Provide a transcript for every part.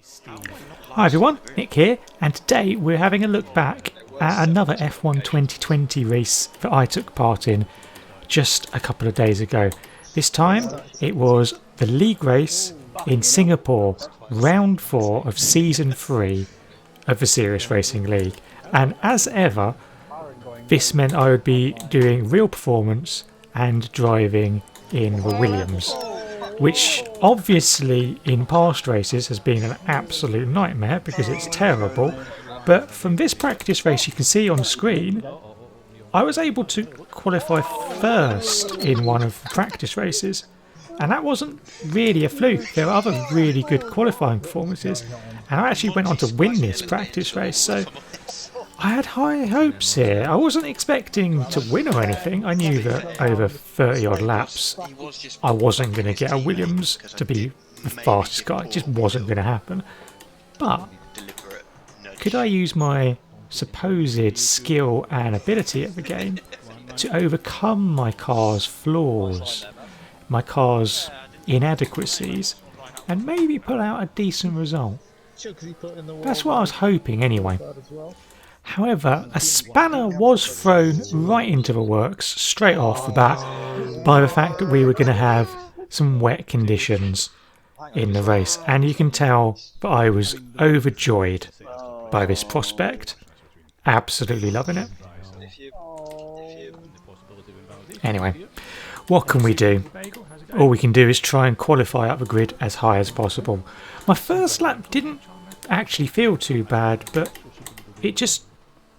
Hi everyone, Nick here, and today we're having a look back at another F1 2020 race that I took part in just a couple of days ago. This time it was the league race in Singapore, round 4 of season 3 of the Serious Racing League, and as ever this meant I would be doing real performance and driving in the Williams, which obviously in past races has been an absolute nightmare because it's terrible, but from this practice race you can see on screen I was able to qualify first in one of the practice races, and that wasn't really a fluke. There were other really good qualifying performances and I actually went on to win this practice race, so I had high hopes here. I wasn't expecting to win or anything. I knew that over 30 odd laps I wasn't going to get a Williams to be the fastest guy. It just wasn't going to happen. But could I use my supposed skill and ability at the game to overcome my car's flaws, my car's inadequacies, and maybe pull out a decent result? That's what I was hoping anyway. However, a spanner was thrown right into the works straight off the bat by the fact that we were going to have some wet conditions in the race, and you can tell that I was overjoyed by this prospect. Absolutely loving it. Anyway, what can we do? All we can do is try and qualify up the grid as high as possible. My first lap didn't actually feel too bad, but it just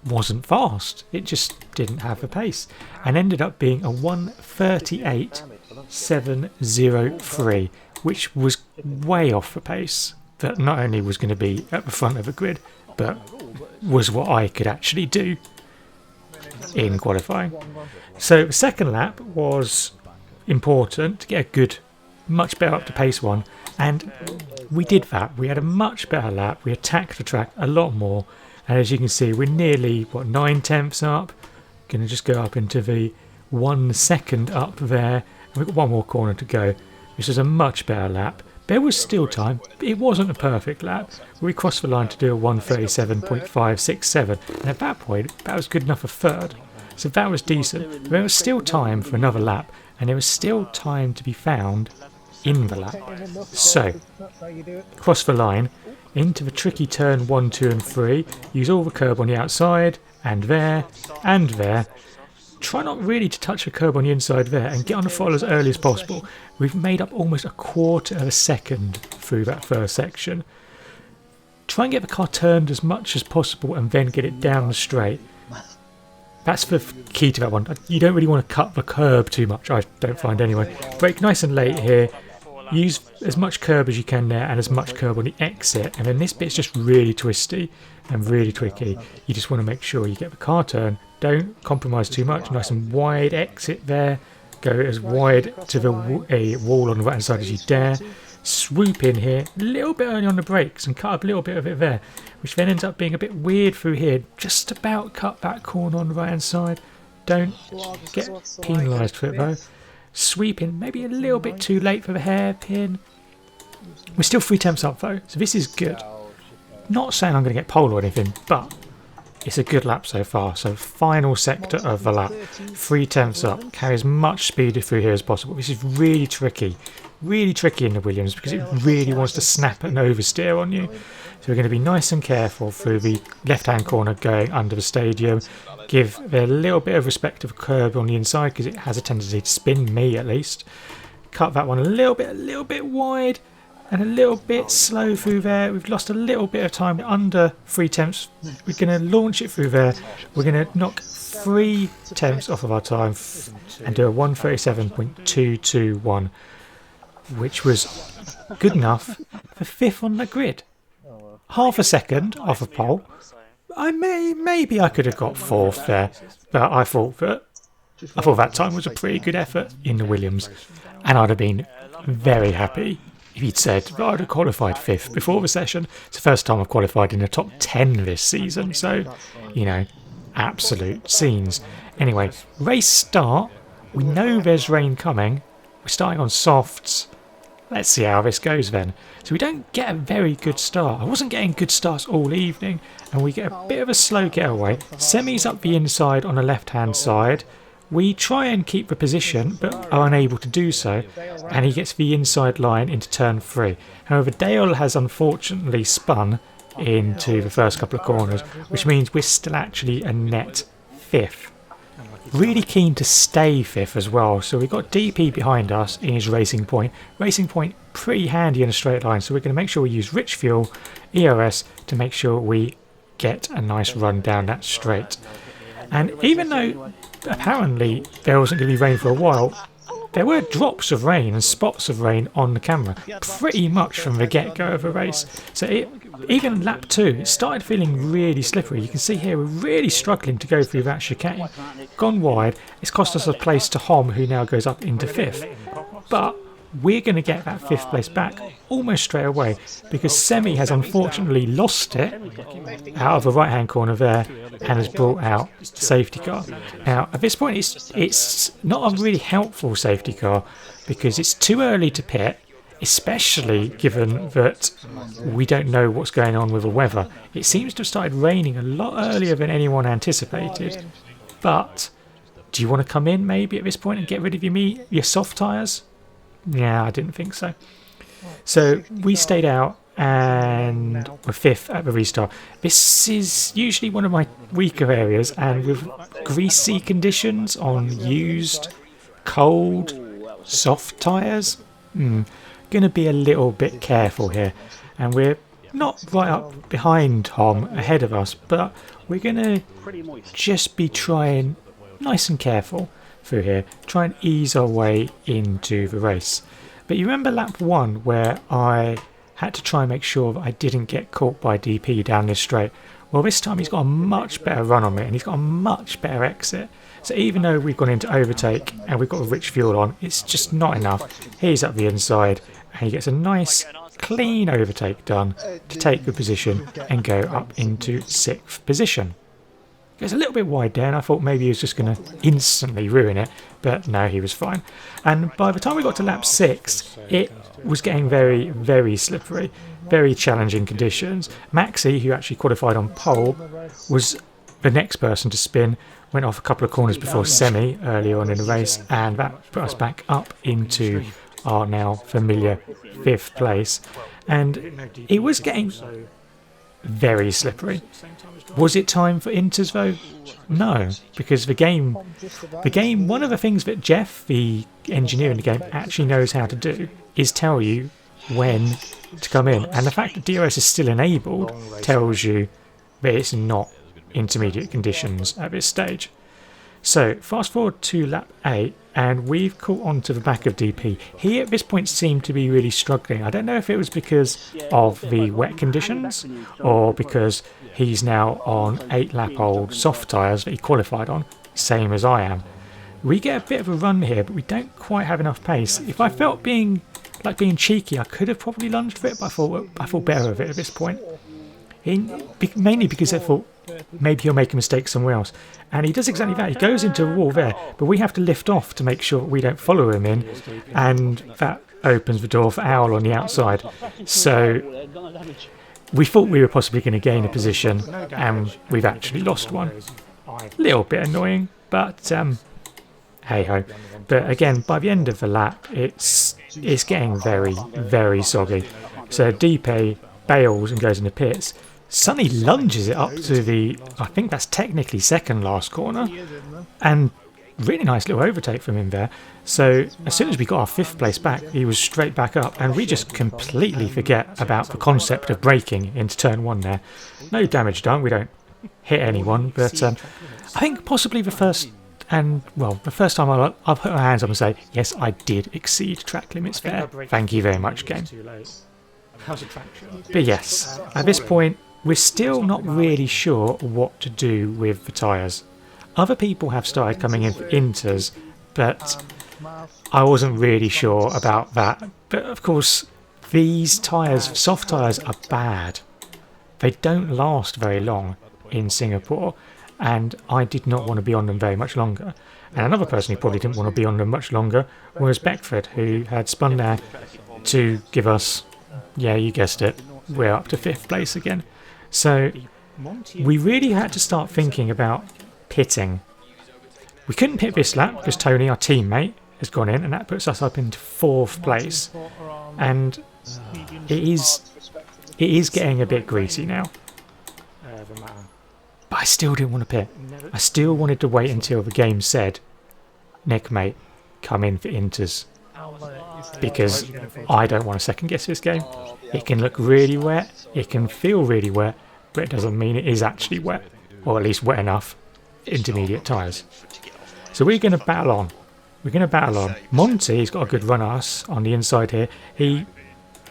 wasn't fast. It just didn't have the pace and ended up being a 1:38.703, which was way off the pace that not only was going to be at the front of the grid but was what I could actually do in qualifying. So the second lap was important to get a good, much better up to pace one, and we did that. We had a much better lap. We attacked the track a lot more. And as you can see, we're nearly, 9/10 up. Going to just go up into the 1 second up there. And we've got one more corner to go, which is a much better lap. There was still time. It wasn't a perfect lap. We crossed the line to do a 1:37.567. And at that point, that was good enough for third. So that was decent. There was still time for another lap. And there was still time to be found in the lap. So, cross the line into the tricky turn 1, 2 and 3, use all the curb on the outside, and there, and there. Try not really to touch the curb on the inside there, and get on the throttle as early as possible. We've made up almost a quarter of a second through that first section. Try and get the car turned as much as possible and then get it down the straight. That's the key to that one. You don't really want to cut the curb too much, I don't find anyway. Brake nice and late here. Use as much curb as you can there and as much curb on the exit, and then this bit's just really twisty and really tricky. You just want to make sure you get the car turn. Don't compromise too much. Nice and wide exit there. Go as wide to the wall on the right hand side as you dare. Swoop in here a little bit early on the brakes and cut up a little bit of it there, which then ends up being a bit weird through here. Just about cut that corner on the right hand side. Don't get penalised for it though. Sweep in maybe a little bit too late for the hairpin. We're still 3/10 up though, so this is good. Not saying I'm going to get pole or anything, but it's a good lap so far. So final sector of the lap, 3/10 up. Carry as much speed through here as possible. This is really tricky in the Williams because it really wants to snap and oversteer on you. So we're going to be nice and careful through the left-hand corner going under the stadium. Give a little bit of respect to the curb on the inside because it has a tendency to spin me at least. Cut that one a little bit wide and a little bit slow through there. We've lost a little bit of time under 3/10. We're going to launch it through there. We're going to knock 3/10 off of our time and do a 1:37.221, which was good enough for 5th on the grid. Half a second off of pole. Maybe I could have got 4th there, but I thought that time was a pretty good effort in the Williams, and I'd have been very happy if he'd said that I'd have qualified 5th before the session. It's the first time I've qualified in the top 10 this season, so, you know, absolute scenes. Anyway, race start. We know there's rain coming. We're starting on softs. let's see how this goes then. So we don't get a very good start. I wasn't getting good starts all evening, and we get a bit of a slow getaway. Semi's up the inside on the left-hand side. We try and keep the position, but are unable to do so, and he gets the inside line into turn 3. However, Dale has unfortunately spun into the first couple of corners, which means we're still actually a net 5th. Really keen to stay 5th as well, so we've got DP behind us in his Racing Point. Racing Point pretty handy in a straight line, so we're going to make sure we use rich fuel, EOS, to make sure we get a nice run down that straight. And even though apparently there wasn't going to be rain for a while, there were drops of rain and spots of rain on the camera pretty much from the get-go of the race. So even lap 2, it started feeling really slippery. You can see here we're really struggling to go through that chicane. Gone wide, it's cost us a place to Hom, who now goes up into 5th. But we're going to get that 5th place back almost straight away, because Semi has unfortunately lost it out of the right hand corner there and has brought out the safety car. Now at this point it's not a really helpful safety car, because it's too early to pit, especially given that we don't know what's going on with the weather. It seems to have started raining a lot earlier than anyone anticipated, but do you want to come in maybe at this point and get rid of your soft tyres? Yeah, I didn't think so. So we stayed out and we're 5th at the restart. This is usually one of my weaker areas, and with greasy conditions on used, cold, soft tyres, going to be a little bit careful here. And we're not right up behind Hom ahead of us, but we're going to just be trying nice and careful through here, try and ease our way into the race. But you remember lap 1 where I had to try and make sure that I didn't get caught by DP down this straight? Well, this time he's got a much better run on me, and he's got a much better exit. So even though we've gone into overtake and we've got a rich fuel on, it's just not enough. He's up the inside and he gets a nice clean overtake done to take the position and go up into 6th position. It's a little bit wide there, and I thought maybe he was just going to instantly ruin it, but no, he was fine. And by the time we got to lap 6, it was getting very, very slippery, very challenging conditions. Maxi, who actually qualified on pole, was the next person to spin, went off a couple of corners before Semi earlier on in the race, and that put us back up into our now familiar 5th place. And it was getting very slippery. Was it time for inters though? No, because the game, one of the things that Jeff, the engineer in the game, actually knows how to do is tell you when to come in. And the fact that DRS is still enabled tells you that it's not intermediate conditions at this stage. So fast forward to lap 8, and we've caught onto the back of DP. He at this point seemed to be really struggling. I don't know if it was because of the wet conditions or because he's now on 8-lap-old soft tyres that he qualified on, same as I am. We get a bit of a run here, but we don't quite have enough pace. If I felt being cheeky, I could have probably lunged for it, but I thought better of it at this point. Mainly because I thought maybe he'll make a mistake somewhere else. And he does exactly that. He goes into a wall there, but we have to lift off to make sure we don't follow him in, and that opens the door for Owl on the outside. So we thought we were possibly going to gain a position, and we've actually lost one. Little bit annoying, but hey-ho. But again, by the end of the lap, it's getting very, very soggy. So DP bails and goes in the pits. Sonny lunges it up to the, I think that's technically second last corner, and really nice little overtake from him there. So as soon as we got our 5th place back, he was straight back up, and we just completely forget about the concept of braking into turn 1 there. No damage done, we don't hit anyone, but I think possibly the first time I've put my hands up and say, yes, I did exceed track limits there. Thank you very much, game. But yes, at this point, we're still not really sure what to do with the tyres. Other people have started coming in for inters, but I wasn't really sure about that. But of course, these tyres, soft tyres, are bad. They don't last very long in Singapore, and I did not want to be on them very much longer. And another person who probably didn't want to be on them much longer was Beckford, who had spun there to give us, yeah, you guessed it, we're up to 5th place again. So we really had to start thinking about pitting. We couldn't pit this lap because Tony, our teammate, has gone in, and that puts us up into 4th place. And it is getting a bit greasy now. But I still didn't want to pit. I still wanted to wait until the game said, Nick, mate, come in for inters. Because I don't want to second guess this game. It can look really wet, it can feel really wet, but it doesn't mean it is actually wet, or at least wet enough intermediate tyres. So we're going to battle on. We're going to battle on. Monty's got a good run at us on the inside here. He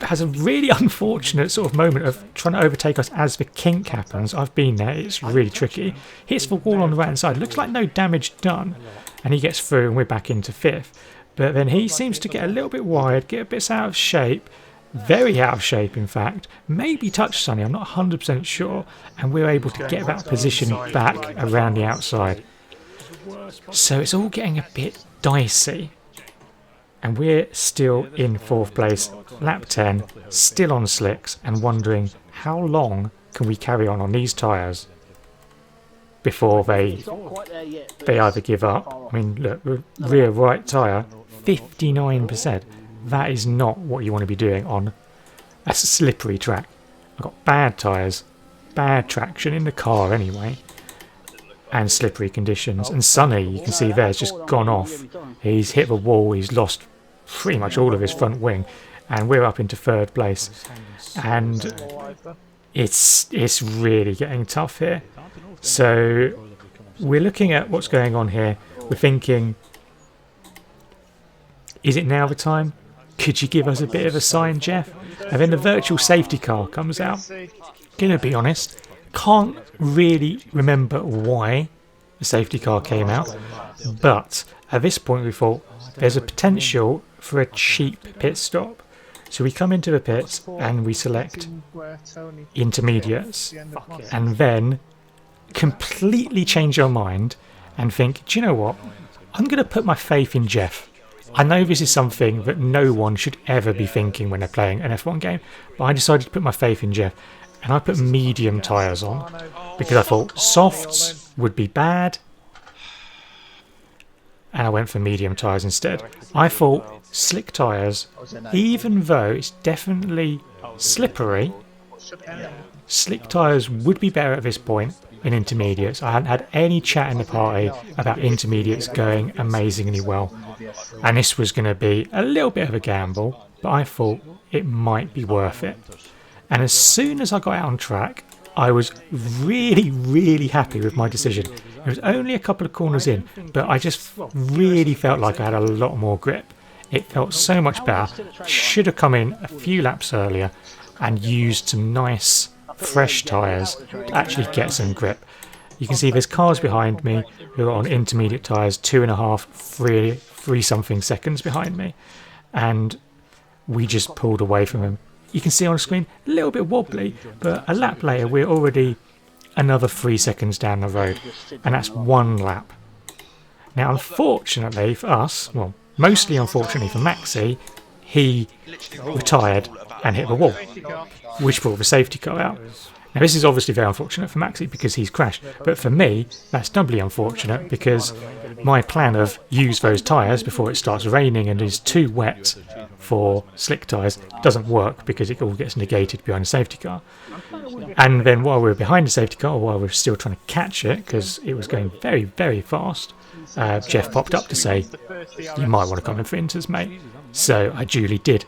has a really unfortunate sort of moment of trying to overtake us as the kink happens. I've been there, it's really tricky. Hits the wall on the right hand side, looks like no damage done, and he gets through and we're back into 5th. But then he seems to get a little bit wide, get a bit out of shape, very out of shape in fact, maybe touch Sonny, I'm not 100% sure, and we're able to get that position back around the outside. So it's all getting a bit dicey. And we're still in 4th place, lap 10, still on slicks, and wondering how long can we carry on these tyres before they either give up. I mean, look, the rear right tyre, 59%. That is not what you want to be doing on a slippery track. I've got bad tyres, bad traction in the car anyway, and slippery conditions. And Sonny, you can see there, has just gone off. He's hit the wall, he's lost pretty much all of his front wing, and we're up into 3rd place. And it's really getting tough here. So we're looking at what's going on here. We're thinking, is it now the time? Could you give us a bit of a sign, Jeff? And then the virtual safety car comes out. Gonna be honest, can't really remember why the safety car came out, but at this point we thought there's a potential for a cheap pit stop. So we come into the pits and we select intermediates, and then completely change our mind and think, do you know what? I'm going to put my faith in Jeff. I know this is something that no one should ever be thinking when they're playing an F1 game, but I decided to put my faith in Jeff, and I put medium tyres on because I thought softs would be bad, and I went for medium tyres instead. I thought slick tyres, even though it's definitely slippery, slick tyres would be better at this point in intermediates. I hadn't had any chat in the party about intermediates going amazingly well, and this was going to be a little bit of a gamble, but I thought it might be worth it. And as soon as I got out on track, I was really happy with my decision. It was only a couple of corners in, but I just really felt like I had a lot more grip. It felt so much better. Should have come in a few laps earlier and used some nice fresh tyres to actually get some grip. You can see there's cars behind me who are on intermediate tyres, 2.5, 3 something seconds behind me, and we just pulled away from them. You can see on the screen, a little bit wobbly, but a lap later we're already another 3 seconds down the road, and that's 1 lap. Now unfortunately for us, well, mostly unfortunately for Maxi, he retired and hit the wall, which brought the safety car out. Now this is obviously very unfortunate for Maxi because he's crashed, but for me that's doubly unfortunate because my plan of use those tyres before it starts raining and is too wet for slick tyres doesn't work because it all gets negated behind the safety car. And then while we were behind the safety car, while we were still trying to catch it because it was going very fast, Jeff popped up to say, you might want to come in for inters, mate. So I duly did.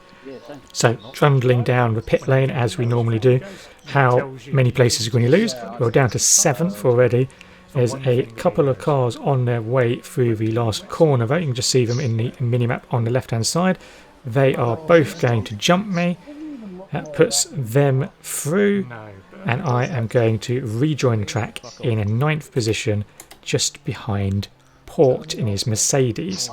So trundling down the pit lane as we normally do. How many places are going to lose? We're down to 7th already. There's a couple of cars on their way through the last corner there. You can just see them in the minimap on the left hand side. They are both going to jump me. That puts them through, and I am going to rejoin the track in a 9th position just behind Port in his Mercedes.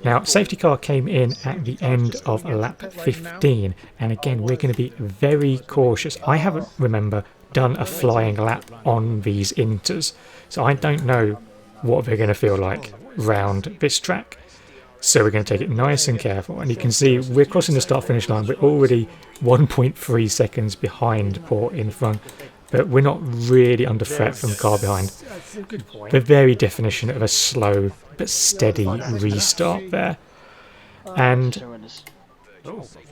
Now safety car came in at the end of lap 15, and again we're going to be very cautious. I haven't, remember, done a flying lap on these inters, so I don't know what they're going to feel like round this track. So we're going to take it nice and careful. And you can see we're crossing the start-finish line. We're already 1.3 seconds behind Port in front. But we're not really under threat from the car behind. The very definition of a slow but steady restart there. And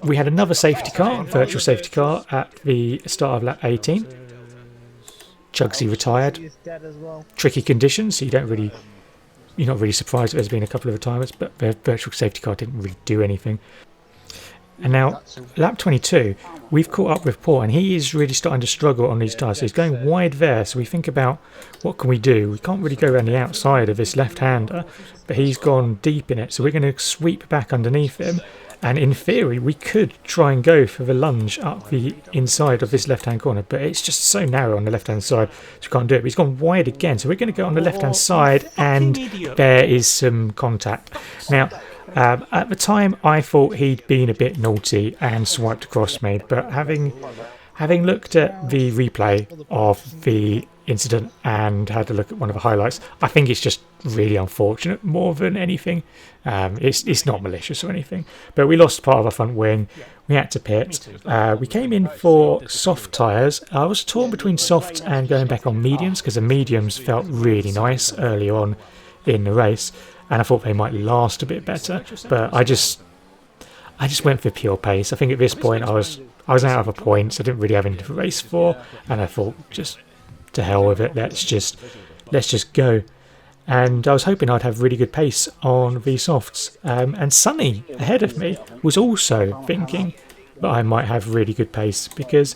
we had another safety car, virtual safety car, at the start of lap 18. Chugsy retired. Tricky conditions, so you're not really surprised that there's been a couple of retirements, but the virtual safety car didn't really do anything. And now, lap 22, we've caught up with Paul, and he is really starting to struggle on these tyres. So he's going wide there, so we think about what can we do. We can't really go around the outside of this left-hander, but he's gone deep in it, so we're going to sweep back underneath him. And in theory, we could try and go for the lunge up the inside of this left-hand corner, but it's just so narrow on the left-hand side, so we can't do it. But he's gone wide again, so we're going to go on the left-hand side, and there is some contact. Now, at the time, I thought he'd been a bit naughty and swiped across me, but having looked at the replay of the incident and had a look at one of the highlights, I think it's just really unfortunate more than anything. It's not malicious or anything, but we lost part of our front wing. We had to pit. We came in for soft tyres. I was torn between softs and going back on mediums because the mediums felt really nice early on in the race, and I thought they might last a bit better, but I just went for pure pace. I think at this point I was out of the points. I didn't really have anything to race for, and I thought, just to hell with it, let's just go. And I was hoping I'd have really good pace on the softs. And Sonny ahead of me was also thinking that I might have really good pace, because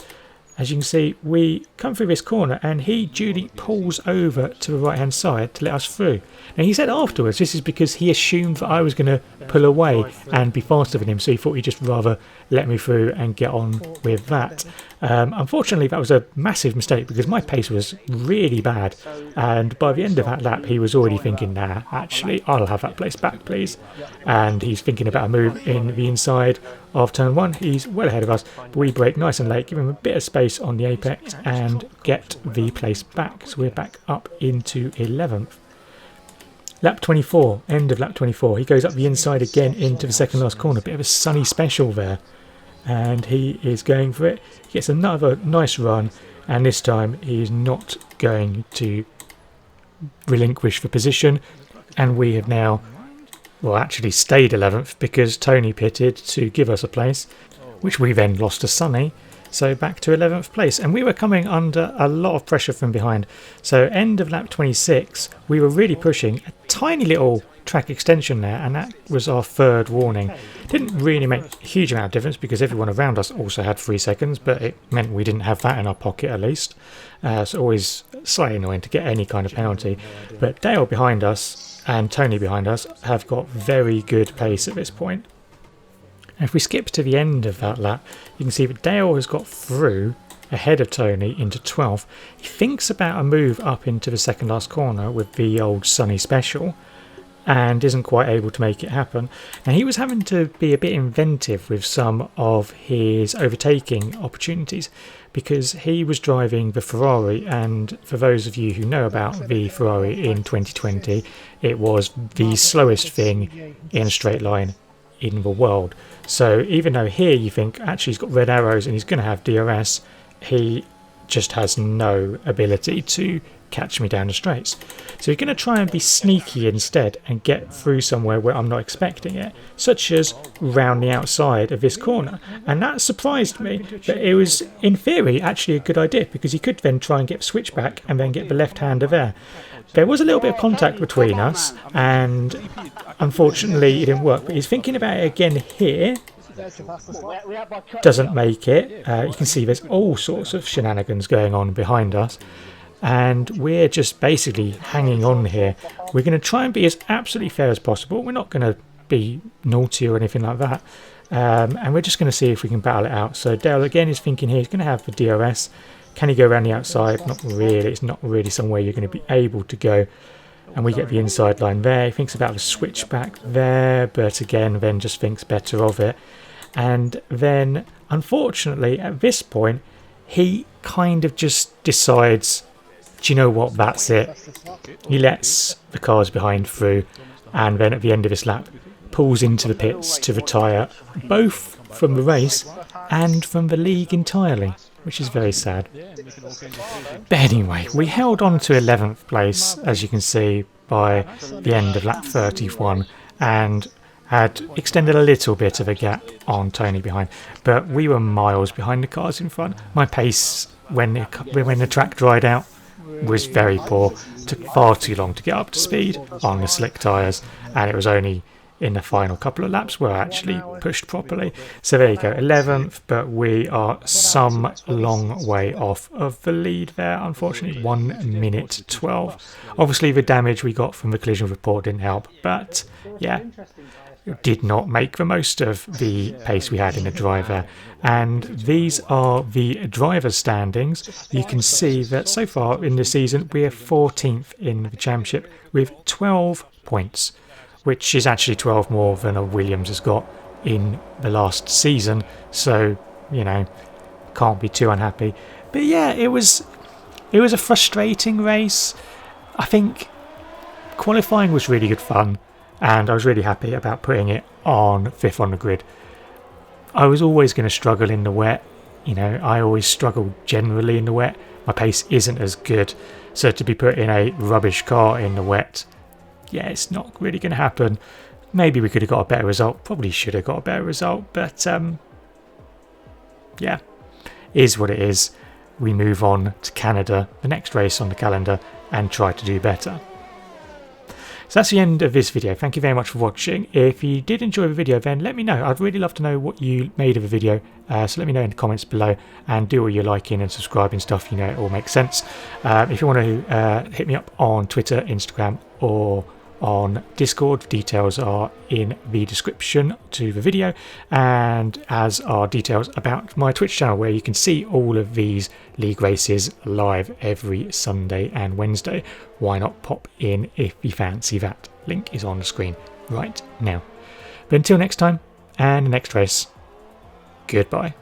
as you can see, we come through this corner and he duly pulls over to the right hand side to let us through. And he said afterwards this is because he assumed that I was going to pull away and be faster than him, so he thought he'd just rather let me through and get on with that. Unfortunately, that was a massive mistake because my pace was really bad, and by the end of that lap he was already thinking, nah, actually I'll have that place back please. And he's thinking about a move in the inside of turn 1. He's well ahead of us, but we brake nice and late, give him a bit of space on the apex and get the place back. So we're back up into 11th. Lap 24, end of lap 24, he goes up the inside again into the second last corner. Bit of a sunny special there, and he is going for it. He gets another nice run, and this time he is not going to relinquish the position, and we have now, well, actually stayed 11th because Tony pitted to give us a place, which we then lost to Sonny. So back to 11th place, and we were coming under a lot of pressure from behind. So end of lap 26, we were really pushing a tiny little track extension there, and that was our third warning. Didn't really make a huge amount of difference because everyone around us also had 3 seconds, but it meant we didn't have that in our pocket at least. So always slightly annoying to get any kind of penalty. But Dale behind us and Tony behind us have got very good pace at this point. And if we skip to the end of that lap, you can see that Dale has got through ahead of Tony into 12th. He thinks about a move up into the second last corner with the old Sunny special and isn't quite able to make it happen. And he was having to be a bit inventive with some of his overtaking opportunities because he was driving the Ferrari, and for those of you who know about the Ferrari in 2020, it was the slowest thing in a straight line in the world. So even though here you think actually he's got red arrows and he's going to have DRS, he just has no ability to catch me down the straights. So he's going to try and be sneaky instead and get through somewhere where I'm not expecting it, such as round the outside of this corner. And that surprised me, but it was in theory actually a good idea because he could then try and get switchback and then get the left-hander there. There was a little bit of contact between us, and unfortunately it didn't work, but he's thinking about it again here. Doesn't make it. You can see there's all sorts of shenanigans going on behind us, and we're just basically hanging on here. We're going to try and be as absolutely fair as possible. We're not going to be naughty or anything like that, and we're just going to see if we can battle it out. So Dale again is thinking here he's going to have the DRS. Can he go around the outside? Not really. It's not really somewhere you're going to be able to go. And we get the inside line there. He thinks about the switchback there, but again, then just thinks better of it. And then, unfortunately, at this point, he kind of just decides, do you know what, that's it. He lets the cars behind through, and then at the end of his lap, pulls into the pits to retire both from the race and from the league entirely, which is very sad. But anyway, we held on to 11th place, as you can see, by the end of lap 31, and had extended a little bit of a gap on Tony behind, but we were miles behind the cars in front. My pace when the track dried out was very poor. It took far too long to get up to speed on the slick tyres, and it was only in the final couple of laps where I actually pushed properly. So there you go, 11th, but we are some long way off of the lead there, unfortunately. 1 minute 12. Obviously the damage we got from the collision report didn't help, but yeah, did not make the most of the pace we had in the driver. And these are the driver standings. You can see that so far in the season we are 14th in the championship with 12 points, which is actually 12 more than a Williams has got in the last season. So, you know, can't be too unhappy. But yeah, it was a frustrating race. I think qualifying was really good fun, and I was really happy about putting it on 5th on the grid. I was always going to struggle in the wet. You know, I always struggle generally in the wet. My pace isn't as good. So to be put in a rubbish car in the wet, yeah, it's not really going to happen. Maybe we could have got a better result. Probably should have got a better result. But yeah, is what it is. We move on to Canada, the next race on the calendar, and try to do better. So that's the end of this video. Thank you very much for watching. If you did enjoy the video, then let me know. I'd really love to know what you made of the video. So let me know in the comments below, and do all your liking and subscribing stuff. You know, it all makes sense. If you want to hit me up on Twitter, Instagram, or on Discord, details are in the description to the video, and as are details about my Twitch channel, where you can see all of these league races live every Sunday and Wednesday. Why not pop in if you fancy that? Link is on the screen right now. But until next time and the next race, goodbye.